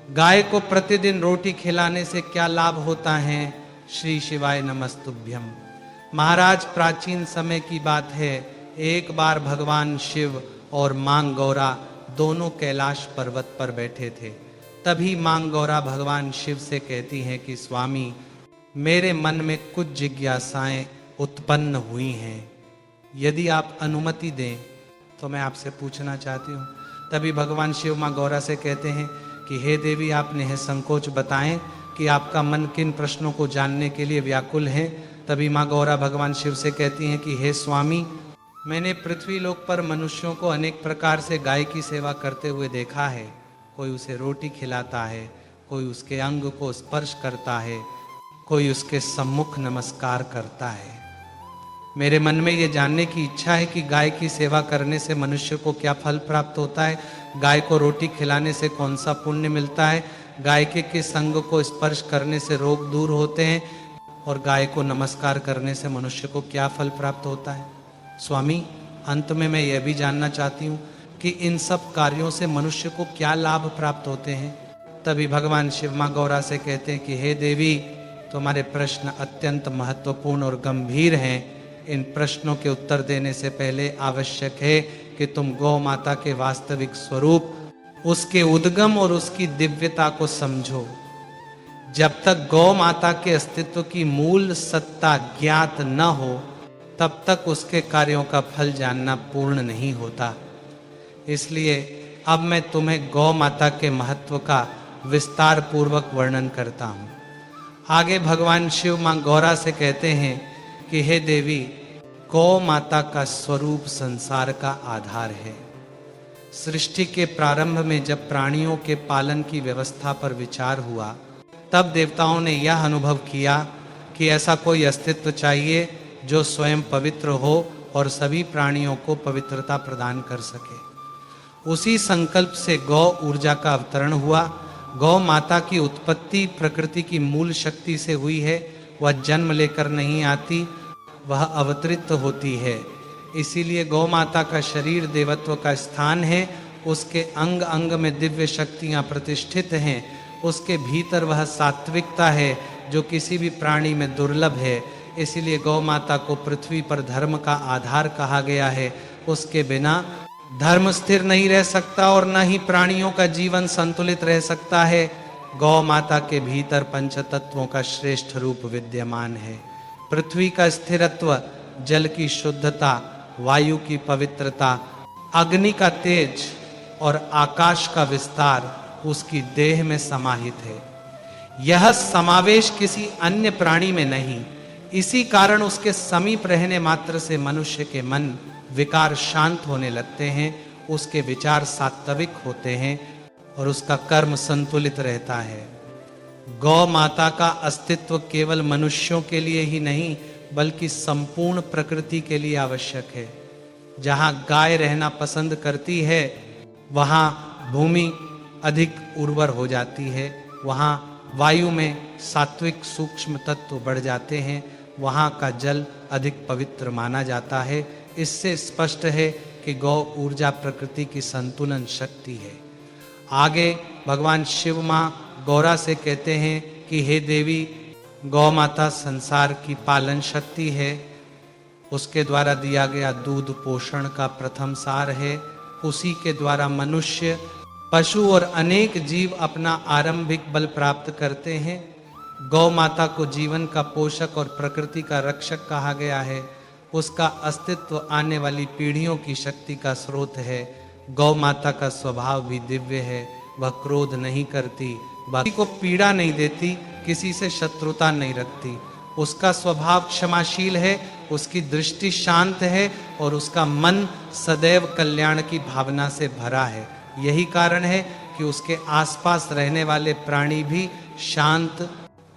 गाय को प्रतिदिन रोटी खिलाने से क्या लाभ होता है? श्री शिवाय नमस्तुभ्यम। महाराज, प्राचीन समय की बात है, एक बार भगवान शिव और मां गौरा दोनों कैलाश पर्वत पर बैठे थे। तभी मां गौरा भगवान शिव से कहती हैं कि स्वामी, मेरे मन में कुछ जिज्ञासाएं उत्पन्न हुई हैं, यदि आप अनुमति दें तो मैं आपसे पूछना चाहती हूँ। तभी भगवान शिव मां गौरा से कहते हैं कि हे देवी, आप निसंकोच बताएं कि आपका मन किन प्रश्नों को जानने के लिए व्याकुल है। तभी मां गौरा भगवान शिव से कहती हैं कि हे स्वामी, मैंने पृथ्वी लोक पर मनुष्यों को अनेक प्रकार से गाय की सेवा करते हुए देखा है। कोई उसे रोटी खिलाता है, कोई उसके अंग को स्पर्श करता है, कोई उसके सम्मुख नमस्कार करता है। मेरे मन में ये जानने की इच्छा है कि गाय की सेवा करने से मनुष्य को क्या फल प्राप्त होता है, गाय को रोटी खिलाने से कौन सा पुण्य मिलता है, गाय के किस अंग को स्पर्श करने से रोग दूर होते हैं, और गाय को नमस्कार करने से मनुष्य को क्या फल प्राप्त होता है। स्वामी, अंत में मैं यह भी जानना चाहती हूँ कि इन सब कार्यों से मनुष्य को क्या लाभ प्राप्त होते हैं। तभी भगवान शिव मां गौरा से कहते हैं कि हे देवी, तुम्हारे प्रश्न अत्यंत महत्वपूर्ण और गंभीर हैं। इन प्रश्नों के उत्तर देने से पहले आवश्यक है कि तुम गौ माता के वास्तविक स्वरूप, उसके उद्गम और उसकी दिव्यता को समझो। जब तक गौ माता के अस्तित्व की मूल सत्ता ज्ञात न हो, तब तक उसके कार्यों का फल जानना पूर्ण नहीं होता। इसलिए अब मैं तुम्हें गौ माता के महत्व का विस्तार पूर्वक वर्णन करता हूँ। आगे भगवान शिव मां गौरा से कहते हैं कि हे देवी, गौ माता का स्वरूप संसार का आधार है। सृष्टि के प्रारंभ में जब प्राणियों के पालन की व्यवस्था पर विचार हुआ, तब देवताओं ने यह अनुभव किया कि ऐसा कोई अस्तित्व चाहिए जो स्वयं पवित्र हो और सभी प्राणियों को पवित्रता प्रदान कर सके। उसी संकल्प से गौ ऊर्जा का अवतरण हुआ। गौ माता की उत्पत्ति प्रकृति की मूल शक्ति से हुई है। वह जन्म लेकर नहीं आती, वह अवतरित होती है। इसीलिए गौ माता का शरीर देवत्व का स्थान है। उसके अंग अंग में दिव्य शक्तियां प्रतिष्ठित हैं। उसके भीतर वह सात्विकता है जो किसी भी प्राणी में दुर्लभ है। इसीलिए गौ माता को पृथ्वी पर धर्म का आधार कहा गया है। उसके बिना धर्म स्थिर नहीं रह सकता और न ही प्राणियों का जीवन संतुलित रह सकता है। गौ माता के भीतर पंच तत्वों का श्रेष्ठ रूप विद्यमान है। पृथ्वी का स्थिरत्व, जल की शुद्धता, वायु की पवित्रता, अग्नि का तेज और आकाश का विस्तार उसकी देह में समाहित है। यह समावेश किसी अन्य प्राणी में नहीं। इसी कारण उसके समीप रहने मात्र से मनुष्य के मन विकार शांत होने लगते हैं, उसके विचार सात्विक होते हैं और उसका कर्म संतुलित रहता है। गौ माता का अस्तित्व केवल मनुष्यों के लिए ही नहीं, बल्कि संपूर्ण प्रकृति के लिए आवश्यक है। जहाँ गाय रहना पसंद करती है, वहाँ भूमि अधिक उर्वर हो जाती है। वहाँ वायु में सात्विक सूक्ष्म तत्व बढ़ जाते हैं। वहाँ का जल अधिक पवित्र माना जाता है। इससे स्पष्ट है कि गौ ऊर्जा प्रकृति की संतुलन शक्ति है। आगे भगवान शिव मां गौरा से कहते हैं कि हे देवी, गौ माता संसार की पालन शक्ति है। उसके द्वारा दिया गया दूध पोषण का प्रथम सार है। उसी के द्वारा मनुष्य, पशु और अनेक जीव अपना आरंभिक बल प्राप्त करते हैं। गौ माता को जीवन का पोषक और प्रकृति का रक्षक कहा गया है। उसका अस्तित्व आने वाली पीढ़ियों की शक्ति का स्रोत है। गौ माता का स्वभाव भी दिव्य है। वह क्रोध नहीं करती, किसी को पीड़ा नहीं देती, किसी से शत्रुता नहीं रखती। उसका स्वभाव क्षमाशील है, उसकी दृष्टि शांत है और उसका मन सदैव कल्याण की भावना से भरा है। यही कारण है कि उसके आसपास रहने वाले प्राणी भी शांत,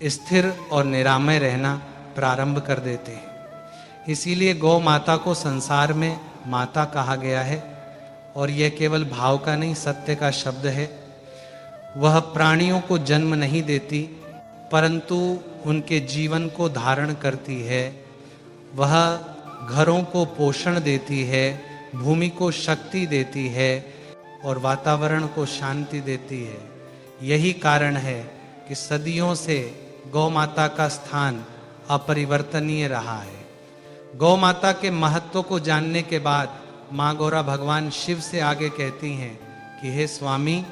स्थिर और निरामय रहना प्रारंभ कर देते हैं। इसीलिए गौ माता को संसार में माता कहा गया है। और यह केवल भाव का नहीं, सत्य का शब्द है। वह प्राणियों को जन्म नहीं देती, परंतु उनके जीवन को धारण करती है। वह घरों को पोषण देती है, भूमि को शक्ति देती है और वातावरण को शांति देती है। यही कारण है कि सदियों से गौ माता का स्थान अपरिवर्तनीय रहा है। गौ माता के महत्व को जानने के बाद माँ गौरा भगवान शिव से आगे कहती हैं कि हे स्वामी,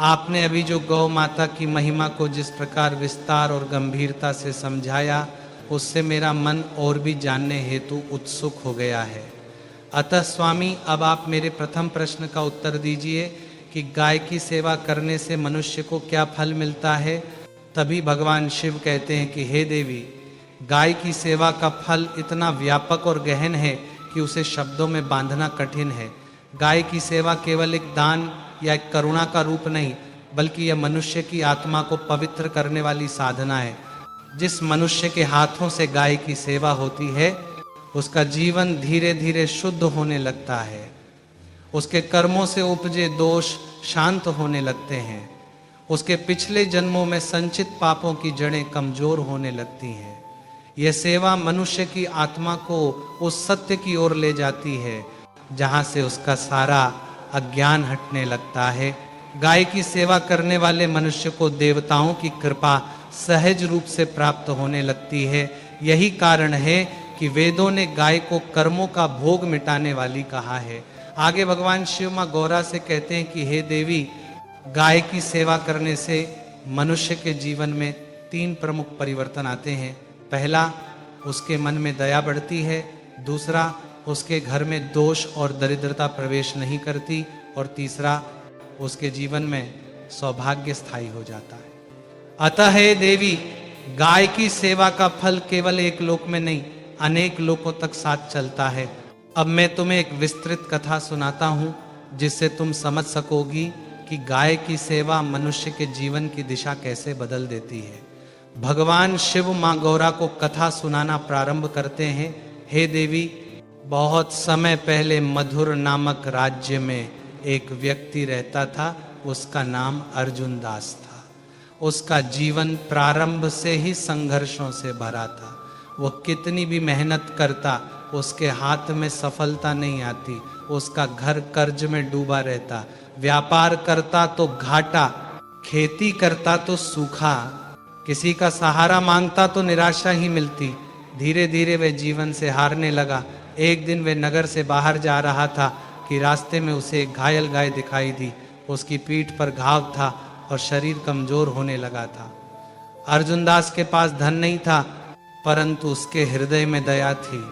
आपने अभी जो गौ माता की महिमा को जिस प्रकार विस्तार और गंभीरता से समझाया, उससे मेरा मन और भी जानने हेतु उत्सुक हो गया है। अतः स्वामी, अब आप मेरे प्रथम प्रश्न का उत्तर दीजिए कि गाय की सेवा करने से मनुष्य को क्या फल मिलता है। तभी भगवान शिव कहते हैं कि हे देवी, गाय की सेवा का फल इतना व्यापक और गहन है कि उसे शब्दों में बांधना कठिन है। गाय की सेवा केवल एक दान या एक करुणा का रूप नहीं, बल्कि यह मनुष्य की आत्मा को पवित्र करने वाली साधना है। जिस मनुष्य के हाथों से गाय की सेवा होती है, उसका जीवन धीरे धीरे शुद्ध होने लगता है। उसके कर्मों से उपजे दोष शांत होने लगते हैं। उसके पिछले जन्मों में संचित पापों की जड़ें कमजोर होने लगती हैं। यह सेवा मनुष्य की आत्मा को उस सत्य की ओर ले जाती है जहां से उसका सारा अज्ञान हटने लगता है। गाय की सेवा करने वाले मनुष्य को देवताओं की कृपा सहज रूप से प्राप्त होने लगती है। यही कारण है कि वेदों ने गाय को कर्मों का भोग मिटाने वाली कहा है। आगे भगवान शिव माँ गौरा से कहते हैं कि हे देवी, गाय की सेवा करने से मनुष्य के जीवन में 3 प्रमुख परिवर्तन आते हैं। पहला, उसके मन में दया बढ़ती है। दूसरा, उसके घर में दोष और दरिद्रता प्रवेश नहीं करती। और तीसरा, उसके जीवन में सौभाग्य स्थायी हो जाता है। अतः हे देवी, गाय की सेवा का फल केवल एक लोक में नहीं, अनेक लोकों तक साथ चलता है। अब मैं तुम्हें एक विस्तृत कथा सुनाता हूं, जिससे तुम समझ सकोगी कि गाय की सेवा मनुष्य के जीवन की दिशा कैसे बदल देती है। भगवान शिव माँ गौरा को कथा सुनाना प्रारंभ करते हैं। हे देवी, बहुत समय पहले मधुर नामक राज्य में एक व्यक्ति रहता था। उसका नाम अर्जुन दास था। उसका जीवन प्रारंभ से ही संघर्षों से भरा था। वह कितनी भी मेहनत करता, उसके हाथ में सफलता नहीं आती। उसका घर कर्ज में डूबा रहता। व्यापार करता तो घाटा, खेती करता तो सूखा, किसी का सहारा मांगता तो निराशा ही मिलती। धीरे धीरे वह जीवन से हारने लगा। एक दिन वह नगर से बाहर जा रहा था कि रास्ते में उसे एक घायल गाय दिखाई दी। उसकी पीठ पर घाव था और शरीर कमजोर होने लगा था। अर्जुन दास के पास धन नहीं था, परंतु उसके हृदय में दया थी।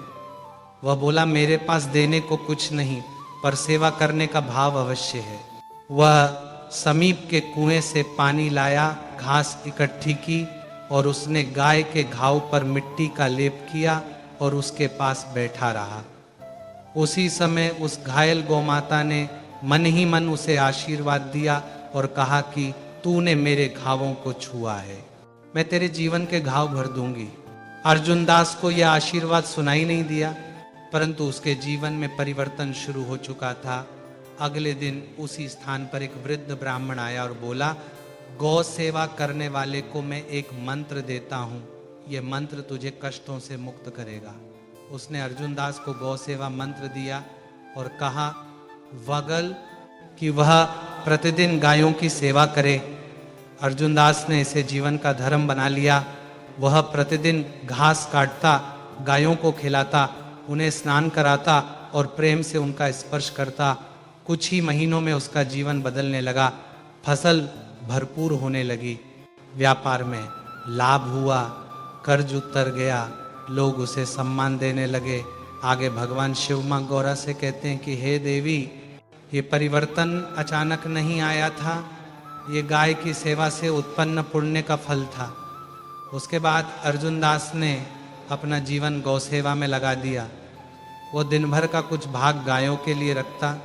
वह बोला, मेरे पास देने को कुछ नहीं, पर सेवा करने का भाव अवश्य है। वह समीप के कुएं से पानी लाया, घास इकट्ठी की और उसने गाय के घाव पर मिट्टी का लेप किया और उसके पास बैठा रहा। उसी समय उस घायल गौमाता ने मन ही मन उसे आशीर्वाद दिया और कहा कि तूने मेरे घावों को छुआ है, मैं तेरे जीवन के घाव भर दूंगी। अर्जुन दास को यह आशीर्वाद सुनाई नहीं दिया, परंतु उसके जीवन में परिवर्तन शुरू हो चुका था। अगले दिन उसी स्थान पर एक वृद्ध ब्राह्मण आया और बोला, गौ सेवा करने वाले को मैं एक मंत्र देता हूँ, यह मंत्र तुझे कष्टों से मुक्त करेगा। उसने अर्जुन दास को गौ सेवा मंत्र दिया और कहा वगल कि वह प्रतिदिन गायों की सेवा करे। अर्जुन दास ने इसे जीवन का धर्म बना लिया। वह प्रतिदिन घास काटता, गायों को खिलाता, उन्हें स्नान कराता और प्रेम से उनका स्पर्श करता। कुछ ही महीनों में उसका जीवन बदलने लगा। फसल भरपूर होने लगी, व्यापार में लाभ हुआ, कर्ज उतर गया, लोग उसे सम्मान देने लगे। आगे भगवान शिव माँ गौरा से कहते हैं कि हे देवी, ये परिवर्तन अचानक नहीं आया था, ये गाय की सेवा से उत्पन्न पुण्य का फल था। उसके बाद अर्जुन दास ने अपना जीवन गौ सेवा में लगा दिया। वो दिन भर का कुछ भाग गायों के लिए रखता,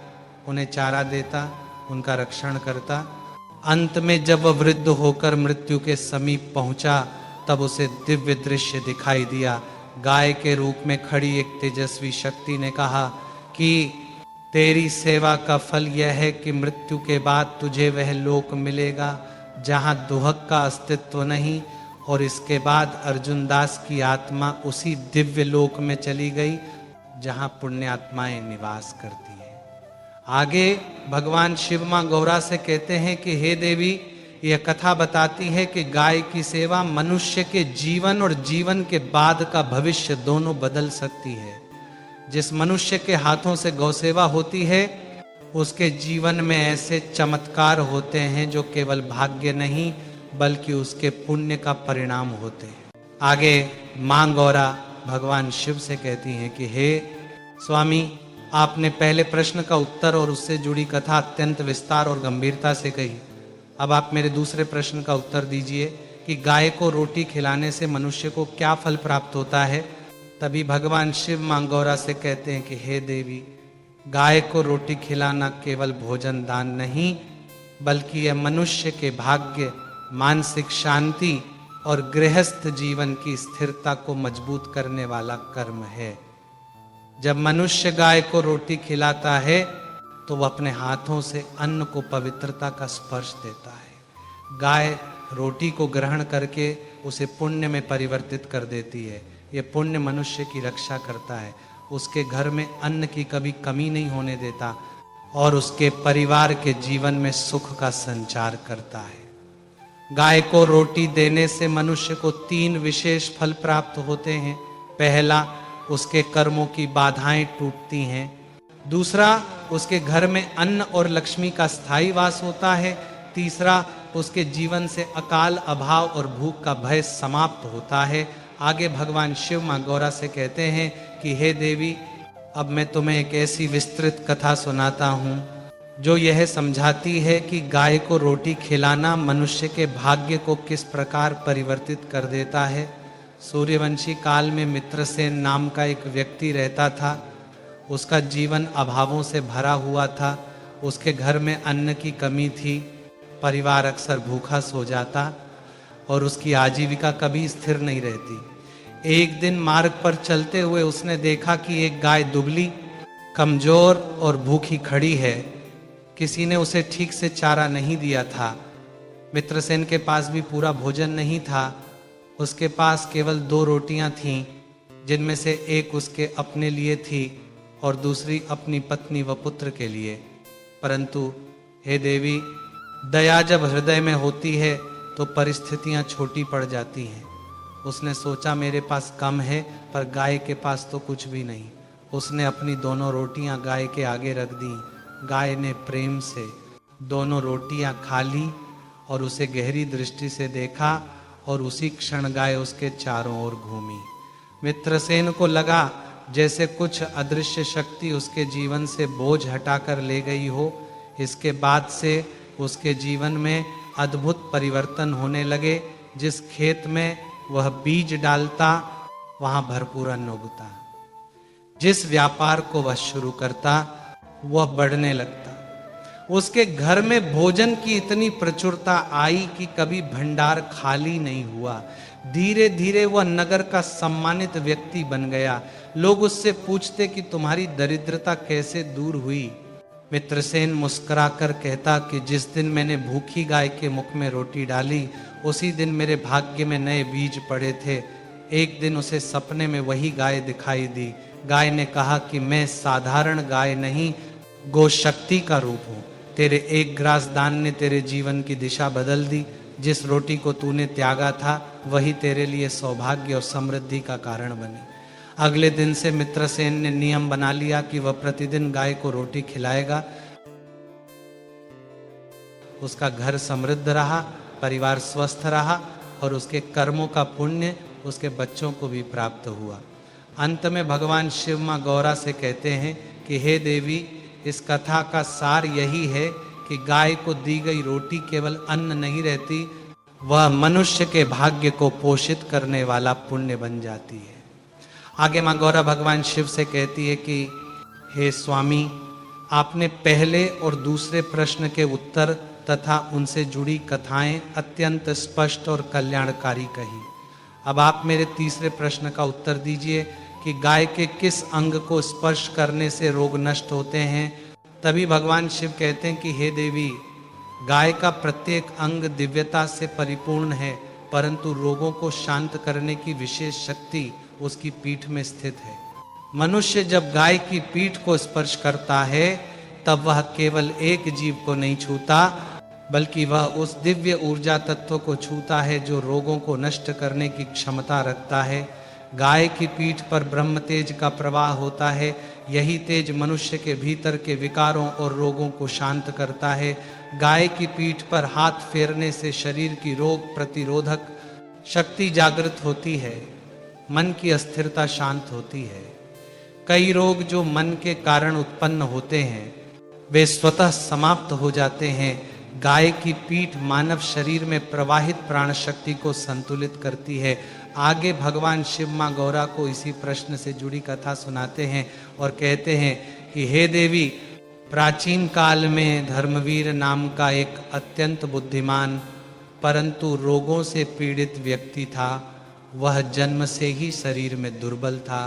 उन्हें चारा देता, उनका रक्षण करता। अंत में जब वह वृद्ध होकर मृत्यु के समीप पहुंचा, तब उसे दिव्य दृश्य दिखाई दिया। गाय के रूप में खड़ी एक तेजस्वी शक्ति ने कहा कि तेरी सेवा का फल यह है कि मृत्यु के बाद तुझे वह लोक मिलेगा जहां दुहक का अस्तित्व नहीं। और इसके बाद अर्जुन दास की आत्मा उसी दिव्य लोक में चली गई जहां पुण्यात्माएं निवास करती हैं। आगे भगवान शिव माँ गौरा से कहते हैं कि हे देवी, यह कथा बताती है कि गाय की सेवा मनुष्य के जीवन और जीवन के बाद का भविष्य दोनों बदल सकती है। जिस मनुष्य के हाथों से गौसेवा होती है उसके जीवन में ऐसे चमत्कार होते हैं जो केवल भाग्य नहीं बल्कि उसके पुण्य का परिणाम होते हैं। आगे मां गौरा भगवान शिव से कहती हैं कि हे स्वामी, आपने पहले प्रश्न का उत्तर और उससे जुड़ी कथा अत्यंत विस्तार और गंभीरता से कही। अब आप मेरे दूसरे प्रश्न का उत्तर दीजिए कि गाय को रोटी खिलाने से मनुष्य को क्या फल प्राप्त होता है। तभी भगवान शिव मां गौरा से कहते हैं कि हे देवी, गाय को रोटी खिलाना केवल भोजन दान नहीं बल्कि यह मनुष्य के भाग्य, मानसिक शांति और गृहस्थ जीवन की स्थिरता को मजबूत करने वाला कर्म है। जब मनुष्य गाय को रोटी खिलाता है तो वह अपने हाथों से अन्न को पवित्रता का स्पर्श देता है। गाय रोटी को ग्रहण करके उसे पुण्य में परिवर्तित कर देती है। यह पुण्य मनुष्य की रक्षा करता है, उसके घर में अन्न की कभी कमी नहीं होने देता और उसके परिवार के जीवन में सुख का संचार करता है। गाय को रोटी देने से मनुष्य को 3 विशेष फल प्राप्त होते हैं। पहला, उसके कर्मों की बाधाएं टूटती हैं। दूसरा, उसके घर में अन्न और लक्ष्मी का स्थायी वास होता है। तीसरा, उसके जीवन से अकाल, अभाव और भूख का भय समाप्त होता है। आगे भगवान शिव मां गौरा से कहते हैं कि हे देवी, अब मैं तुम्हें एक ऐसी विस्तृत कथा सुनाता हूँ जो यह समझाती है कि गाय को रोटी खिलाना मनुष्य के भाग्य को किस प्रकार परिवर्तित कर देता है। सूर्यवंशी काल में मित्रसेन नाम का एक व्यक्ति रहता था। उसका जीवन अभावों से भरा हुआ था। उसके घर में अन्न की कमी थी, परिवार अक्सर भूखा सो जाता और उसकी आजीविका कभी स्थिर नहीं रहती। एक दिन मार्ग पर चलते हुए उसने देखा कि एक गाय दुबली, कमजोर और भूखी खड़ी है। किसी ने उसे ठीक से चारा नहीं दिया था। मित्रसेन के पास भी पूरा भोजन नहीं था। उसके पास केवल 2 रोटियां थीं, जिनमें से एक उसके अपने लिए थी और दूसरी अपनी पत्नी व पुत्र के लिए। परंतु हे देवी, दया जब हृदय में होती है तो परिस्थितियां छोटी पड़ जाती हैं। उसने सोचा मेरे पास कम है पर गाय के पास तो कुछ भी नहीं। उसने अपनी दोनों रोटियां गाय के आगे रख दी। गाय ने प्रेम से दोनों रोटियां खा ली और उसे गहरी दृष्टि से देखा और उसी क्षण गाय उसके चारों ओर घूमी। मित्रसेन को लगा जैसे कुछ अदृश्य शक्ति उसके जीवन से बोझ हटाकर ले गई हो। इसके बाद से उसके जीवन में अद्भुत परिवर्तन होने लगे। जिस खेत में वह बीज डालता वहां भरपूर अन्न उगता। जिस व्यापार को वह शुरू करता वह बढ़ने लगता। उसके घर में भोजन की इतनी प्रचुरता आई कि कभी भंडार खाली नहीं हुआ। धीरे धीरे वह नगर का सम्मानित व्यक्ति बन गया। लोग उससे पूछते कि तुम्हारी दरिद्रता कैसे दूर हुई। मित्रसेन मुस्कुराकर कहता कि जिस दिन मैंने भूखी गाय के मुख में रोटी डाली उसी दिन मेरे भाग्य में नए बीज पड़े थे। एक दिन उसे सपने में वही गाय दिखाई दी। गाय ने कहा कि मैं साधारण गाय नहीं, गोशक्ति का रूप हूँ। तेरे एक ग्रास दान ने तेरे जीवन की दिशा बदल दी। जिस रोटी को तूने त्यागा था वही तेरे लिए सौभाग्य और समृद्धि का कारण बनी। अगले दिन से मित्रसेन ने नियम बना लिया कि वह प्रतिदिन गाय को रोटी खिलाएगा। उसका घर समृद्ध रहा, परिवार स्वस्थ रहा और उसके कर्मों का पुण्य उसके बच्चों को भी प्राप्त हुआ। अंत में भगवान शिव मां गौरा से कहते हैं कि हे देवी, इस कथा का सार यही है कि गाय को दी गई रोटी केवल अन्न नहीं रहती, वह मनुष्य के भाग्य को पोषित करने वाला पुण्य बन जाती है। आगे मां गौरा भगवान शिव से कहती है कि हे स्वामी, आपने पहले और दूसरे प्रश्न के उत्तर तथा उनसे जुड़ी कथाएं अत्यंत स्पष्ट और कल्याणकारी कही। अब आप मेरे तीसरे प्रश्न का उत्तर दीजिए कि गाय के किस अंग को स्पर्श करने से रोग नष्ट होते हैं। तभी भगवान शिव कहते हैं कि हे देवी, गाय का प्रत्येक अंग दिव्यता से परिपूर्ण है, परंतु रोगों को शांत करने की विशेष शक्ति उसकी पीठ में स्थित है। मनुष्य जब गाय की पीठ को स्पर्श करता है तब वह केवल एक जीव को नहीं छूता बल्कि वह उस दिव्य ऊर्जा तत्व को छूता है जो रोगों को नष्ट करने की क्षमता रखता है। गाय की पीठ पर ब्रह्म तेज का प्रवाह होता है। यही तेज मनुष्य के भीतर के विकारों और रोगों को शांत करता है। गाय की पीठ पर हाथ फेरने से शरीर की रोग प्रतिरोधक शक्ति जागृत होती है, मन की अस्थिरता शांत होती है। कई रोग जो मन के कारण उत्पन्न होते हैं वे स्वतः समाप्त हो जाते हैं। गाय की पीठ मानव शरीर में प्रवाहित प्राण शक्ति को संतुलित करती है। आगे भगवान शिव मां गौरा को इसी प्रश्न से जुड़ी कथा सुनाते हैं और कहते हैं कि हे देवी, प्राचीन काल में धर्मवीर नाम का एक अत्यंत बुद्धिमान परंतु रोगों से पीड़ित व्यक्ति था। वह जन्म से ही शरीर में दुर्बल था।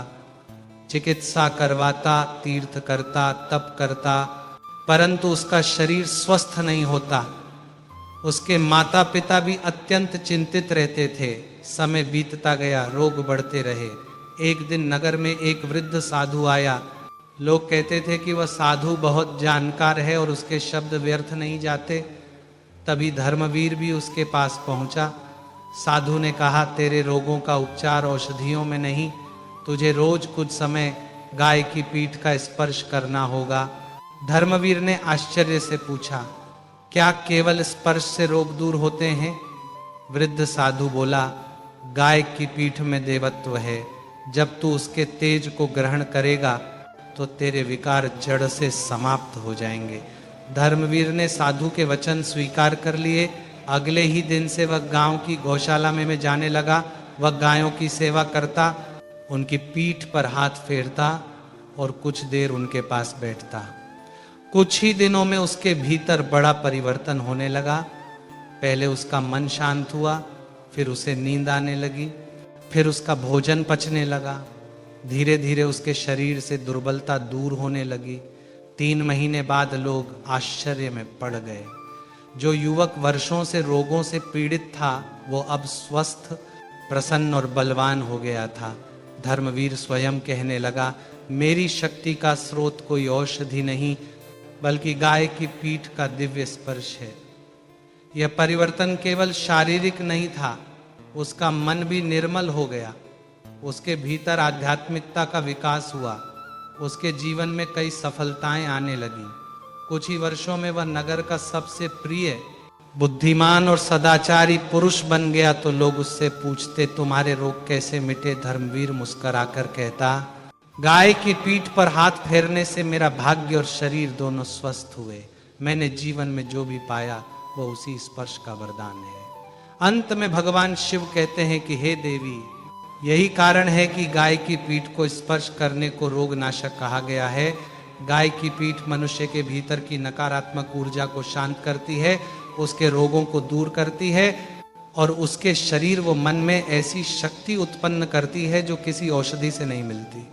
चिकित्सा करवाता, तीर्थ करता, तप करता, परंतु उसका शरीर स्वस्थ नहीं होता। उसके माता पिता भी अत्यंत चिंतित रहते थे। समय बीतता गया, रोग बढ़ते रहे। एक दिन नगर में एक वृद्ध साधु आया। लोग कहते थे कि वह साधु बहुत जानकार है और उसके शब्द व्यर्थ नहीं जाते। तभी धर्मवीर भी उसके पास पहुंचा। साधु ने कहा, तेरे रोगों का उपचार औषधियों में नहीं, तुझे रोज कुछ समय गाय की पीठ का स्पर्श करना होगा। धर्मवीर ने आश्चर्य से पूछा, क्या केवल स्पर्श से रोग दूर होते हैं? वृद्ध साधु बोला, गाय की पीठ में देवत्व है। जब तू उसके तेज को ग्रहण करेगा तो तेरे विकार जड़ से समाप्त हो जाएंगे। धर्मवीर ने साधु के वचन स्वीकार कर लिए। अगले ही दिन से वह गांव की गौशाला में जाने लगा। वह गायों की सेवा करता, उनकी पीठ पर हाथ फेरता और कुछ देर उनके पास बैठता। कुछ ही दिनों में उसके भीतर बड़ा परिवर्तन होने लगा। पहले उसका मन शांत हुआ, फिर उसे नींद आने लगी, फिर उसका भोजन पचने लगा। धीरे धीरे उसके शरीर से दुर्बलता दूर होने लगी। 3 महीने बाद लोग आश्चर्य में पड़ गए। जो युवक वर्षों से रोगों से पीड़ित था वो अब स्वस्थ, प्रसन्न और बलवान हो गया था। धर्मवीर स्वयं कहने लगा, मेरी शक्ति का स्रोत कोई औषधि नहीं बल्कि गाय की पीठ का दिव्य स्पर्श है। यह परिवर्तन केवल शारीरिक नहीं था, उसका मन भी निर्मल हो गया। उसके भीतर आध्यात्मिकता का विकास हुआ। उसके जीवन में कई सफलताएं आने लगी। कुछ ही वर्षों में वह नगर का सबसे प्रिय, बुद्धिमान और सदाचारी पुरुष बन गया। तो लोग उससे पूछते, तुम्हारे रोग कैसे मिटे? धर्मवीर मुस्कुराकर कहता, गाय की पीठ पर हाथ फेरने से मेरा भाग्य और शरीर दोनों स्वस्थ हुए। मैंने जीवन में जो भी पाया वो उसी स्पर्श का वरदान है। अंत में भगवान शिव कहते हैं कि हे देवी, यही कारण है कि गाय की पीठ को स्पर्श करने को रोग नाशक कहा गया है। गाय की पीठ मनुष्य के भीतर की नकारात्मक ऊर्जा को शांत करती है, उसके रोगों को दूर करती है और उसके शरीर व मन में ऐसी शक्ति उत्पन्न करती है जो किसी औषधि से नहीं मिलती।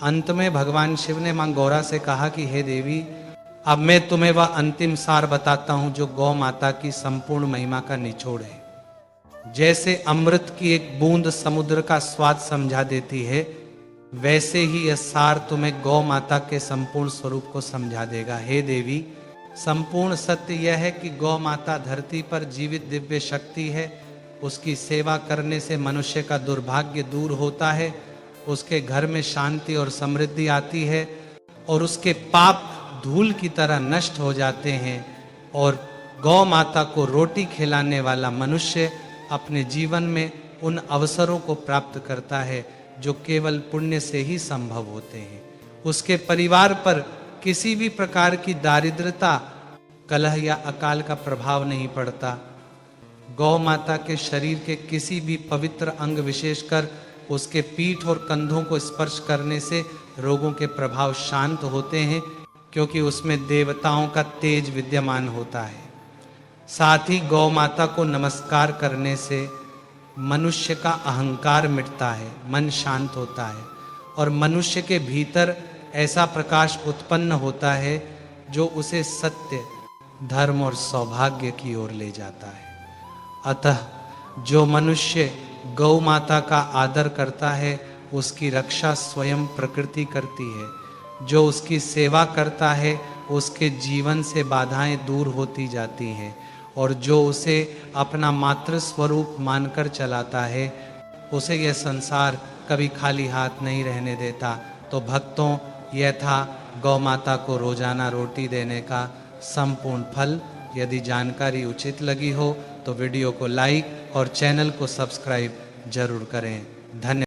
अंत में भगवान शिव ने मां गौरा से कहा कि हे देवी, अब मैं तुम्हें वह अंतिम सार बताता हूं जो गौ माता की संपूर्ण महिमा का निचोड़ है। जैसे अमृत की एक बूंद समुद्र का स्वाद समझा देती है, वैसे ही यह सार तुम्हें गौ माता के संपूर्ण स्वरूप को समझा देगा। हे देवी, संपूर्ण सत्य यह है कि गौ माता धरती पर जीवित दिव्य शक्ति है। उसकी सेवा करने से मनुष्य का दुर्भाग्य दूर होता है, उसके घर में शांति और समृद्धि आती है और उसके पाप धूल की तरह नष्ट हो जाते हैं। और गौ माता को रोटी खिलाने वाला मनुष्य अपने जीवन में उन अवसरों को प्राप्त करता है जो केवल पुण्य से ही संभव होते हैं। उसके परिवार पर किसी भी प्रकार की दारिद्रता, कलह या अकाल का प्रभाव नहीं पड़ता। गौ माता के शरीर के किसी भी पवित्र अंग, विशेषकर उसके पीठ और कंधों को स्पर्श करने से रोगों के प्रभाव शांत होते हैं, क्योंकि उसमें देवताओं का तेज विद्यमान होता है। साथ ही गौ माता को नमस्कार करने से मनुष्य का अहंकार मिटता है, मन शांत होता है और मनुष्य के भीतर ऐसा प्रकाश उत्पन्न होता है जो उसे सत्य, धर्म और सौभाग्य की ओर ले जाता है। अतः जो मनुष्य गौ माता का आदर करता है उसकी रक्षा स्वयं प्रकृति करती है। जो उसकी सेवा करता है उसके जीवन से बाधाएं दूर होती जाती हैं और जो उसे अपना मातृ स्वरूप मानकर चलाता है, उसे यह संसार कभी खाली हाथ नहीं रहने देता। तो भक्तों, यह था गौ माता को रोजाना रोटी देने का संपूर्ण फल। यदि जानकारी उचित लगी हो तो वीडियो को लाइक और चैनल को सब्सक्राइब जरूर करें। धन्यवाद।